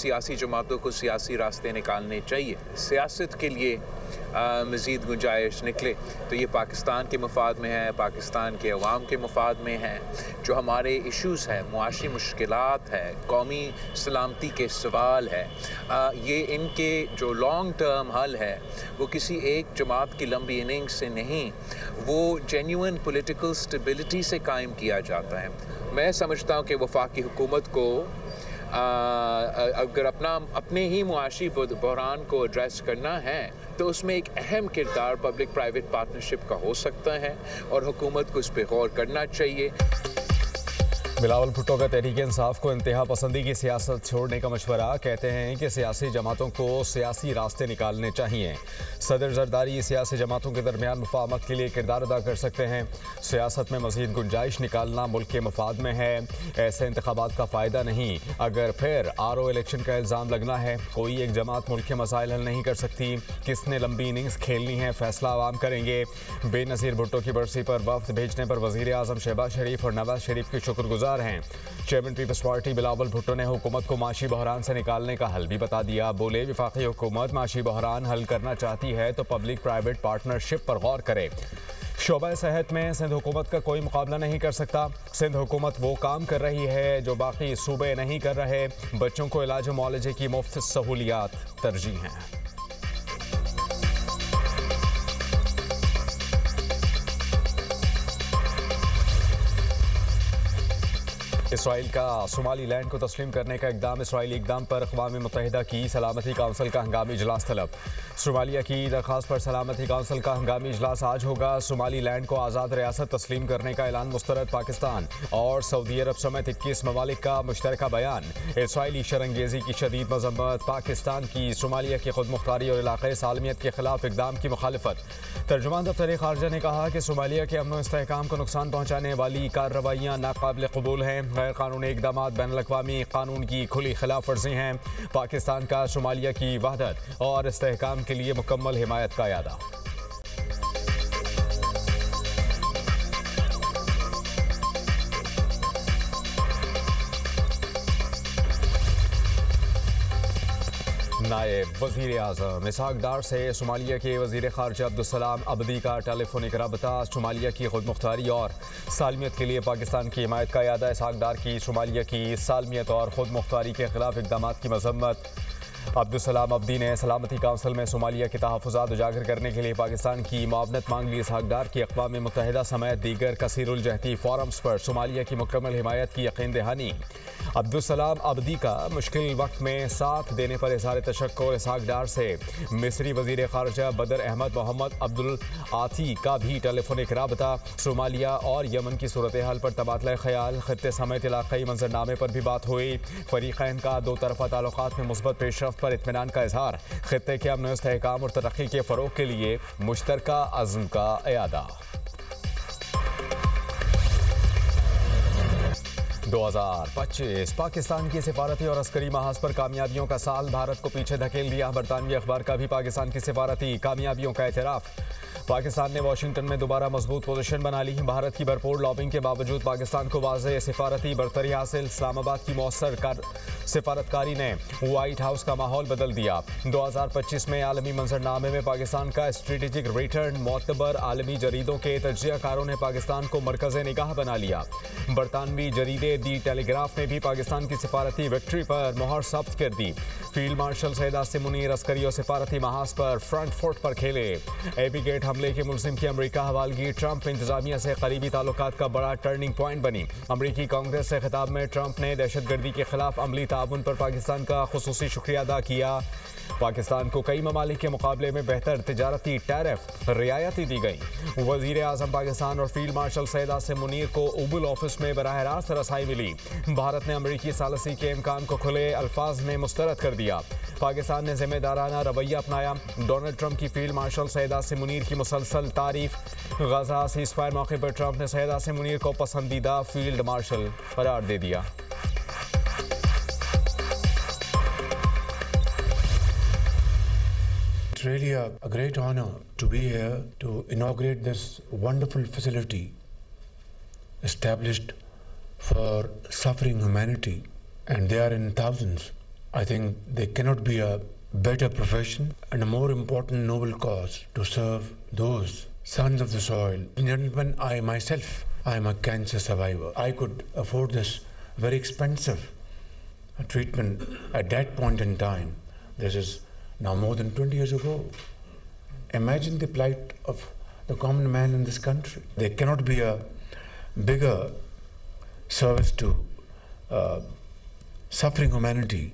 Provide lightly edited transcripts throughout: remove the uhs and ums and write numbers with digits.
सियासी जमातों को सियासी रास्ते निकालने चाहिए। सियासत के लिए मज़ीद गुंजाइश निकले तो ये पाकिस्तान के मफाद में है, पाकिस्तान के अवाम के मफाद में है। जो हमारे इश्यूज़ हैं, मुआशी मुश्किलात है, कौमी सलामती के सवाल है, ये इनके जो लॉन्ग टर्म हल है वो किसी एक जमात की लंबी इनिंग से नहीं, वो जेन्युइन पॉलिटिकल स्टेबिलिटी से कायम किया जाता है। मैं समझता हूँ कि वफाकी हुकूमत को अगर अपने ही मुआशी बहरान को एड्रेस करना है तो उसमें एक अहम किरदार पब्लिक प्राइवेट पार्टनरशिप का हो सकता है और हुकूमत को इस पर गौर करना चाहिए। बिलावल भुट्टो का तहरीक इंसाफ को इंतहा पसंदी की सियासत छोड़ने का मशवरा। कहते हैं कि सियासी जमातों को सियासी रास्ते निकालने चाहिए। सदर जरदारी सियासी जमातों के दरमियान मुफाहमत के लिए किरदार अदा कर सकते हैं। सियासत में मज़ीद गुंजाइश निकालना मुल्क के मफाद में है। ऐसे इंतखाबात का फ़ायदा नहीं। अगर फिर RO इलेक्शन का इल्ज़ाम लगना है, कोई एक जमात मुल्क के मसाइल हल नहीं कर सकती। किसने लंबी इनिंग्स खेलनी है, फैसला आवाम करेंगे। बेनज़ीर भुट्टो की बरसी पर वफ्द भेजने पर वज़ीर आज़म शहबाज शरीफ और नवाज शरीफ के शुक्रगुजार हैं। Chairman Peoples Party Bilawal Bhutto ने हुकूमत को माशी बहरान से निकालने का हल भी बता दिया। बोले, वफाकी हुकूमत माशी बहरान हल करना चाहती है तो पब्लिक प्राइवेट पार्टनरशिप पर गौर करे। शोबा सेहत में सिंध हुकूमत का कोई मुकाबला नहीं कर सकता। सिंध हुकूमत वो काम कर रही है जो बाकी सूबे नहीं कर रहे। बच्चों को इलाज और मुआलजे की मुफ्त सहूलियात तरजीह हैं। इसराइल का सोमाली लैंड को तस्लीम करने का इकदाम। इसराइली इकदाम पर अक़वाम मुत्तहिदा की सलामती काउंसिल का हंगामी इजलास तलब। सोमालिया की दरख्वास्त पर सलामती काउंसिल का हंगामी इजलास आज होगा। सोमाली लैंड को आज़ाद रियासत तस्लीम करने का ऐलान मुस्तरद। पाकिस्तान और सऊदी अरब समेत 21 ममालिक का मुश्तरका बयान। इसराइली शरंगेज़ी की शदीद मज़म्मत। पाकिस्तान की सोमालिया की खुद मुख्तारी और इलाक़ाई सालमियत के खिलाफ इकदाम की मुखालिफत। तर्जुमान दफ्तर ख़ारजा ने कहा कि सोमालिया के अमन व इस्तेहकाम को नुकसान पहुँचाने वाली कार्रवाइयाँ नाकाबिल क़बूल हैं। गैर कानूनी इक़दाम बैनुल-अक़वामी कानून की खुली खिलाफ वर्जी हैं। पाकिस्तान का सोमालिया की वहदत और इस्तेहकाम के लिए मुकम्मल हिमायत का इरादा। नायब वज़ीर आज़म इसहाक डार से सोमालिया के वज़ीर ख़ारजा अब्दुस्सलाम अब्दी का टेलीफोनिक रब्ता। सोमालिया की खुद मुख्तारी और सालमियत के लिए पाकिस्तान की हिमायत का इरादा। इसहाक डार की सोमालिया की सालमियत और खुद मुख्तारी के खिलाफ इक़दामात की मज़म्मत। अब्दुस्सलाम अब्दी ने सलामती काउंसिल में सोमालिया के तहफ़्फ़ुज़ात उजागर करने के लिए पाकिस्तान की मुआवनत मांग ली। इसहाक डार की अक़वाम मुत्तहिदा समेत दीगर कसीरुल जहती फ़ोरम्स पर सोमालिया की मुकम्मल हिमायत की यकीन दहानी। अब्दुस्सलाम अब्दी का मुश्किल वक्त में साथ देने पर इज़हार तशक्कुर। इसहाक डार से मिस्री वज़ीर ख़ारजा बदर अहमद मोहम्मद अब्दुल आती का भी टेलीफोनिक राबता। सोमालिया और यमन की सूरत हाल पर तबादला ख्याल। खत्ते समेत इलाक़ाई मंजरनामे पर भी बात हुई। फ़रीक़ैन का दो तरफ़ा ताल्लुक़ात में मुस्बत पेशरफ़्त पर इत्मीनान का इज़हार। खत्ते के अमन इस्तेहकाम और तरक्की के फ़रोग़ के लिए मुश्तरका अज़्म का इरादा। 2025 पाकिस्तान की सिफारती और अस्करी महाज पर कामयाबियों का साल। भारत को पीछे धकेल दिया। बरतानवी अखबार का भी पाकिस्तान की सिफारती कामयाबियों का एतराफ़। पाकिस्तान ने वाशिंगटन में दोबारा मजबूत पोजीशन बना ली। भारत की भरपूर लॉबिंग के बावजूद पाकिस्तान को वाज़ेह सिफारती बरतरी हासिल। इस्लामाबाद की मौसर सिफारतकारी ने व्हाइट हाउस का माहौल बदल दिया। 2025 में आलमी मंजरनामे में पाकिस्तान का स्ट्रेटेजिक रिटर्न। मोतबर आलमी जरीदों के तज्जियाकारों ने पाकिस्तान को मरकज़ निगाह बना लिया। बरतानवी जरीदे दी टेलीग्राफ ने भी पाकिस्तान की सिफारती विक्ट्री पर मोहर सब्त कर दी। फील्ड मार्शल सैयद आसिम मुनीर अस्करी और सिफारती महाज पर फ्रंट फुट पर खेले। एबी गेट हमले के मुलजिम की अमरीका हवालगी ट्रंप इंतजामिया से करीबी ताल्लुकात का बड़ा टर्निंग पॉइंट बनी। अमरीकी कांग्रेस से खिताब में ट्रंप ने दहशतगर्दी के खिलाफ अमली ताउन पर पाकिस्तान का खुसूसी शुक्रिया अदा किया। पाकिस्तान को कई ममालिक के मुकाबले में बेहतर तिजारती टैरिफ रियायतें दी गई। वज़ीर आज़म पाकिस्तान और फील्ड मार्शल सैयद आसिम मुनीर को ओवल ऑफिस में बराह रास्त रसाई मिली। भारत ने अमरीकी सालसी के इम्कान को खुले अल्फाज में मुस्तरद कर दिया। पाकिस्तान ने जिम्मेदाराना रवैया अपनाया। डोनाल्ड ट्रंप की फील्ड मार्शल सैयद आसिम मुनीर की मुसलसल तारीफ। गजा सीज़फायर मौके पर ट्रंप ने सैयद आसिम मुनीर को पसंदीदा फील्ड मार्शल करार दे दिया। It's really a great honor to be here to inaugurate this wonderful facility established for suffering humanity, and they are in thousands. I think there cannot be a better profession and a more important noble cause to serve those sons of the soil. Gentlemen, I myself, I am a cancer survivor. I could afford this very expensive treatment at that point in time. This is now more than 20 years ago. Imagine the plight of the common man in this country. There cannot be a bigger service to suffering humanity.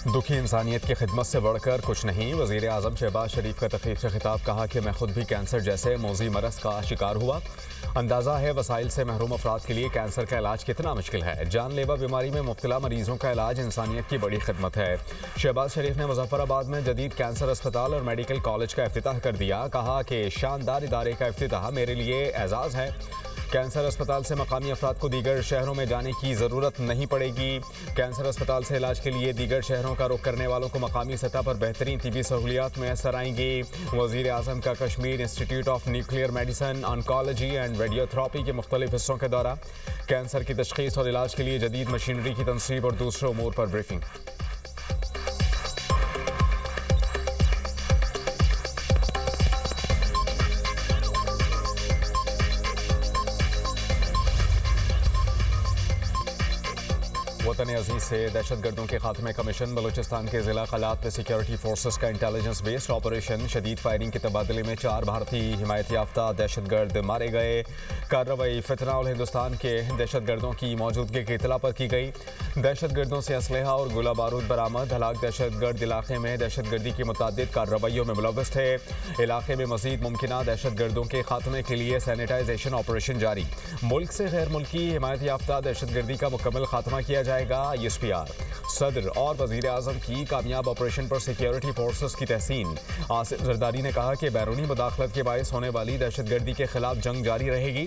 दुखी इंसानियत की खिदमत से बढ़कर कुछ नहीं। वज़ीर आज़म शहबाज शरीफ का तकरीब से खिताब, कहा कि मैं खुद भी कैंसर जैसे मोज़ी मरज़ का शिकार हुआ। अंदाज़ा है वसाइल से महरूम अफराद के लिए कैंसर का इलाज कितना मुश्किल है। जानलेवा बीमारी में मुब्तला मरीजों का इलाज इंसानियत की बड़ी खिदमत है। शहबाज शरीफ ने मुजफ्फराबाद में जदीद कैंसर अस्पताल और मेडिकल कॉलेज का इफ्तिताह कर दिया। कहा कि शानदार इदारे का इफ्तिताह मेरे लिए एजाज़ है। कैंसर अस्पताल से मकामी अफराद को दीगर शहरों में जाने की ज़रूरत नहीं पड़ेगी। कैंसर अस्पताल से इलाज के लिए दीगर शहरों का रुख करने वालों को मकामी सतह पर बेहतरीन तिबी सहूलियात मैसर आएंगी। वज़ीर आज़म का Kashmir institute of nuclear medicine, oncology and radiotherapy के मुख्तलिफ हिस्सों के दौरा, कैंसर की तशख़ीस और इलाज के लिए जदीद मशीनरी की तनसीब और दूसरे उमूर पर ब्रीफिंग। वतन अजीज से दहशतगर्दों के खात्मे का मिशन। बलूचिस्तान के ज़िला कलात में सिक्योरिटी फोर्सेस का इंटेलिजेंस बेस्ड ऑपरेशन। शदीद फायरिंग के तबादले में 4 भारतीय हिमायत याफ्ता दहशतगर्द मारे गए। कार्रवाई फितना और हिंदुस्तान के दहशतगर्दों की मौजूदगी की इतला पर की गई। दहशतगर्दों से असलहा और गोला बारूद बरामद। हलाक दहशतगर्द इलाके में दहशतगर्दी की मुतादिद कार्रवाइयों में मुलव्वस थे। इलाके में मजीद मुमकिना दहशतगर्दों के खात्मे के लिए सैनिटाइजेशन ऑपरेशन जारी। मुल्क से गैर मुल्की हिमायत याफ्ता दहशतगर्दी का मुकम्मल खात्मा किया जाएगा। ISPR सदर और वज़ीर आज़म की कामयाब ऑपरेशन पर सिक्योरिटी फोर्सेस की तहसीन। आसिफ जरदारी ने कहा कि बैरूनी मुदाखलत के बायस होने वाली दहशतगर्दी के खिलाफ जंग जारी रहेगी।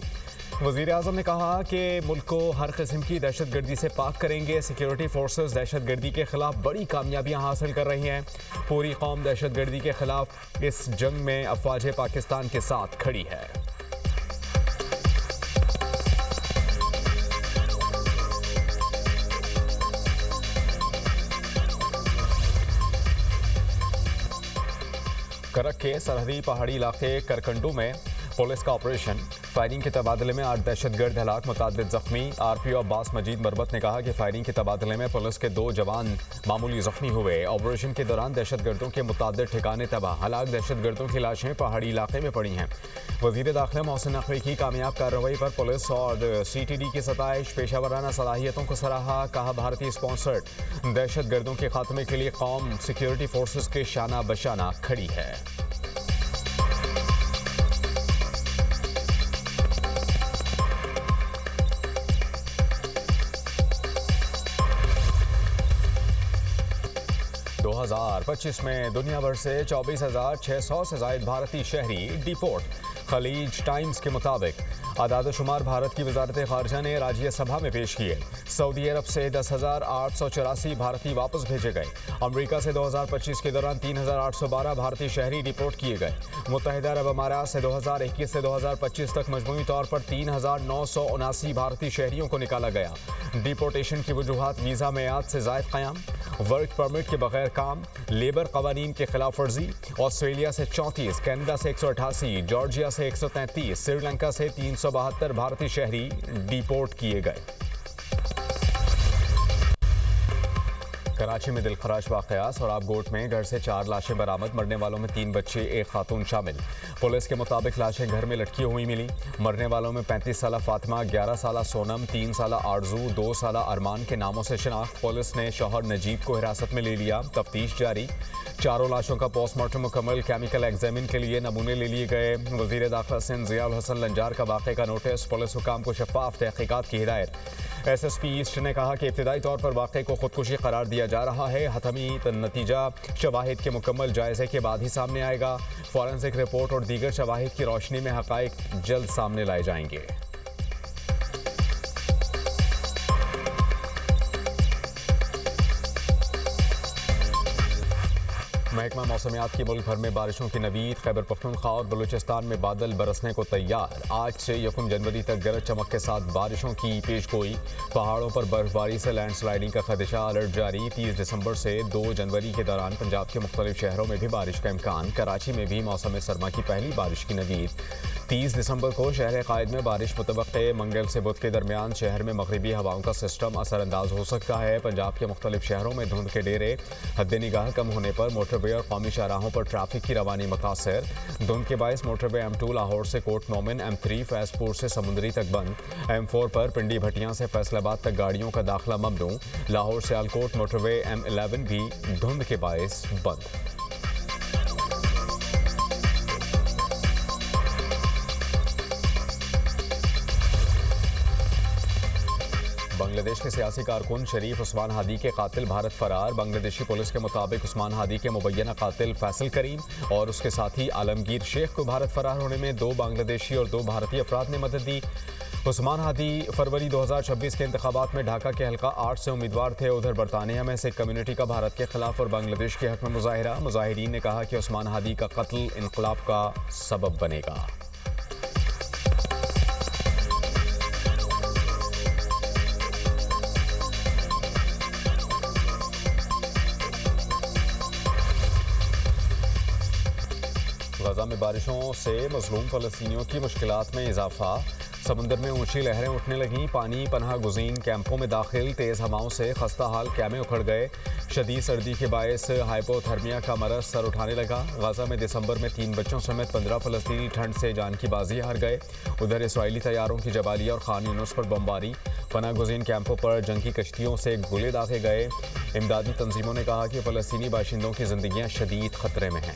वज़ीर आज़म ने कहा कि मुल्क को हर किस्म की दहशतगर्दी से पाक करेंगे। सिक्योरिटी फोर्सेस दहशतगर्दी के खिलाफ बड़ी कामयाबियां हासिल कर रही हैं। पूरी कौम दहशतगर्दी के खिलाफ इस जंग में अफवाज पाकिस्तान के साथ खड़ी है। करक के सरहदी पहाड़ी इलाके करकंडू में पुलिस का ऑपरेशन। फायरिंग के तबादले में 8 दहशतगर्द हलाक, मुतादिद जख्मी। RPO अब्बास मजीद मरबत ने कहा कि फायरिंग के तबादले में पुलिस के 2 जवान मामूली जख्मी हुए। ऑपरेशन के दौरान दहशतगर्दों के मुतादिद ठिकाने तबाह। हलाक दहशतगर्दों की लाशें पहाड़ी इलाके में पड़ी हैं। वज़ीर दाखिला मोहसिन नकवी की कामयाब कार्रवाई पर पुलिस और CTD की सताइश। पेशावराना सलाहियतों को सराहा। कहा भारतीय स्पॉन्सर्ड दहशतगर्दों के खात्मे के लिए कौम सिक्योरिटी फोर्सेस के शाना बशाना खड़ी है। दो 2025 में दुनिया भर से 24,600 से ज़ायद भारतीय शहरी डिपोर्ट। खलीज टाइम्स के मुताबिक आदाद-ओ-शुमार भारत की वजारत ख़ारजा ने राज्य सभा में पेश किए। सऊदी अरब से 10,884 भारतीय वापस भेजे गए। अमेरिका से 2025 के दौरान 3,812 भारतीय शहरी डिपोर्ट किए गए। मुत्तहिदा अरब अमारात से 2021 से 2025 तक मजमूई तौर पर 3,979 भारतीय शहरियों को निकाला गया। डिपोर्टेशन की वजूहात वीज़ा मियाद से ज़ायद क़याम, वर्क परमिट के बगैर काम, लेबर कवानीन की खिलाफ वर्जी। ऑस्ट्रेलिया से 34, कनाडा से 188, जॉर्जिया से 133, श्रीलंका से 372 भारतीय शहरी डिपोर्ट किए गए। कराची में दिलखराश वाक़यात। सौराबगोट में घर से 4 लाशें बरामद। मरने वालों में 3 बच्चे, 1 खातून शामिल। पुलिस के मुताबिक लाशें घर में लटकी हुई मिली। मरने वालों में 35 साला फातिमा, 11 साला सोनम, 3 साला आरजू, 2 साला अरमान के नामों से शनाख्त। पुलिस ने शौहर नजीब को हिरासत में ले लिया। तफ्तीश जारी। चारों लाशों का पोस्टमार्टम मुकम्मल। केमिकल एग्जामिन के लिए नमूने ले लिए गए। वज़ीर दाखिला सिंध ज़िया उल हसन लंजार का वाक़े का नोटिस। पुलिस हुकाम को शफाफ तहक़ीक़ात की हिदायत। SSP ईस्ट ने कहा कि इब्तिदाई तौर पर वाक़े को खुदकुशी करार दिया जा रहा है। हतमी नतीजा शवाहिद के मुकम्मल जायजे के बाद ही सामने आएगा। फॉरेंसिक रिपोर्ट और दीगर शवाहिद की रोशनी में हक़ाइक़ जल्द सामने लाए जाएंगे। महकमा मौसमियात की मुल्क भर में बारिशों की नवीद। खैबर पख्तूनख्वा और बलूचिस्तान में बादल बरसने को तैयार। आज से 1 जनवरी तक गरज चमक के साथ बारिशों की पेशगोई। पहाड़ों पर बर्फबारी से लैंडस्लाइडिंग का खदशा, अलर्ट जारी। 30 दिसंबर से 2 जनवरी के दौरान पंजाब के मुख्तलिफ शहरों में भी बारिश का इम्कान। कराची में भी मौसम सरमा की पहली बारिश की नवीद। 30 दिसंबर को शहर कायद में बारिश मुतवक्के। मंगल से बुध के दरमियान शहर में मगरिबी हवाओं का सिस्टम असरअंदाज हो सकता है। पंजाब के मुख्तलिफ शहरों में धुंध के डेरे। हद निगाह कम होने पर मोटरवे और कौमी शाहराहों पर ट्रैफिक की रवानी मुतासर। धुंध के बायस मोटरवे M2 लाहौर से कोट मोमिन, M3 फैजपुर से समुंदरी तक बंद। M4 पर पिंडी भटियां से फैसलाबाद तक गाड़ियों का दाखिला ममनू। लाहौर से आलकोट मोटरवे M11 भी धुंध के बायस बंद। बांग्लादेश के सियासी कारकुन शरीफ उस्मान हादी के कातिल भारत फरार। बांग्लादेशी पुलिस के मुताबिक उस्मान हादी के मुबैना कातिल फैसल करीम और उसके साथी आलमगीर शेख को भारत फरार होने में 2 बांग्लादेशी और 2 भारतीय अफराद ने मदद दी। उस्मान हादी फरवरी 2026 के इंतखाबात में ढाका के हल्का 8 से उम्मीदवार थे। उधर बरतानिया में सिख कम्युनिटी का भारत के खिलाफ और बांग्लादेश के हक में मुजाहिरा। मुजाहिरीन ने कहा कि उस्मान हादी का कत्ल इनकलाब का सबब बनेगा। गजा में बारिशों से मजलूम फ़लस्तीनियों की मुश्किलात में इजाफा। समुंदर में ऊंची लहरें उठने लगीं। पानी पनाह गुज़ीन कैंपों में दाखिल। तेज़ हवाओं से खस्ता हाल कैमे उखड़ गए। शदीद सर्दी के बायस हाइपोथर्मिया का मरज सर उठाने लगा। गजा में दिसंबर में 3 बच्चों समेत 15 फ़लस्तीनी ठंड से जान की बाजी हार गए। उधर इसराइली तैयारों की जबालिया और खान यूनुस पर बमबारी। पनाह गुज़ीन कैंपों पर जंगी कश्तियों से गोले दागे गए। इमदादी तंजीमों ने कहा कि फ़लस्तीनी बाशिंदों की ज़िंदगियाँ शदीद ख़तरे में हैं।